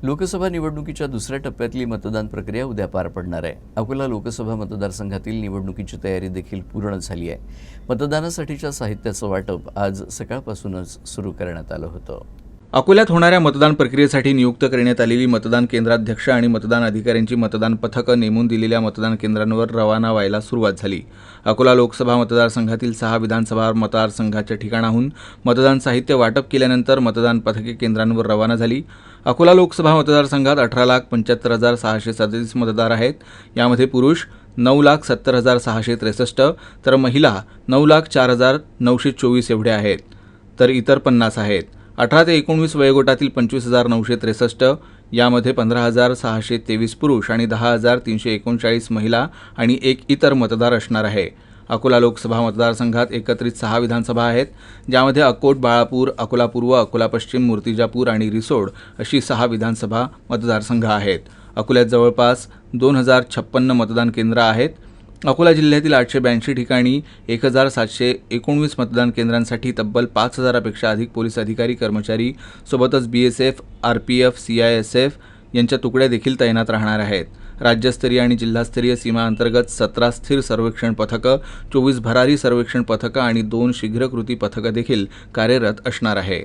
लोकसभा निवडणुकीच्या दुसऱ्या टप्प्यातली मतदान प्रक्रिया उद्या पार पडणार आहे। अकोला लोकसभा मतदारसंघातील निवडणुकीची तयारी देखील पूर्ण झाली आहे। मतदानासाठीच्या साहित्याचं वाटप आज सकाळपासूनच सुरू करण्यात आलं होतं। अकोल्यात होणाऱ्या मतदान प्रक्रियेसाठी नियुक्त करण्यात आलेली मतदान केंद्राध्यक्ष आणि मतदान अधिकाऱ्यांची मतदान पथकं नेमून दिलेल्या मतदान केंद्रांवर रवाना व्हायला सुरुवात झाली। अकोला लोकसभा मतदारसंघातील 6 विधानसभा मतदारसंघाच्या ठिकाणाहून मतदान साहित्य वाटप केल्यानंतर मतदान पथके केंद्रांवर रवाना झाली। अकोला लोकसभा मतदारसंघात 18,75,637 मतदार आहेत। यामध्ये पुरुष 9,70,663 तर महिला 9,04,924 एवढे आहेत, तर इतर 50 आहेत। 18 ते 19 वयोगटातील 25,963, यामध्ये 15,623 पुरुष आणि 10,339 महिला आणि एक इतर मतदार असणार आहे। अकोला लोकसभा मतदारसंघात एकत्रित 6 विधानसभा आहेत, ज्यामध्ये अकोट, बाळापूर, अकोला पूर्व, अकोला पश्चिम, मूर्तिजापूर आणि रिसोड अशी 6 विधानसभा मतदारसंघ आहेत। अकोल्यात जवळपास 2,056 मतदान केंद्र आहेत। अकोला जिल्ह्यातील 882 ठिकाणी 1,719 मतदान केंद्रांसाठी तब्बल 5,000पेक्षा अधिक पोलीस अधिकारी कर्मचारी सोबतच BSF, RPF, CISF यांच्या तुकड्या देखील तैनात राहणार आहेत। राज्यस्तरीय आणि जिल्हास्तरीय सीमा अंतर्गत 17 स्थिर सर्वेक्षण पथकं, 24 भरारी सर्वेक्षण पथकं आणि 2 शीघ्रकृती पथकं देखील कार्यरत असणार आहे।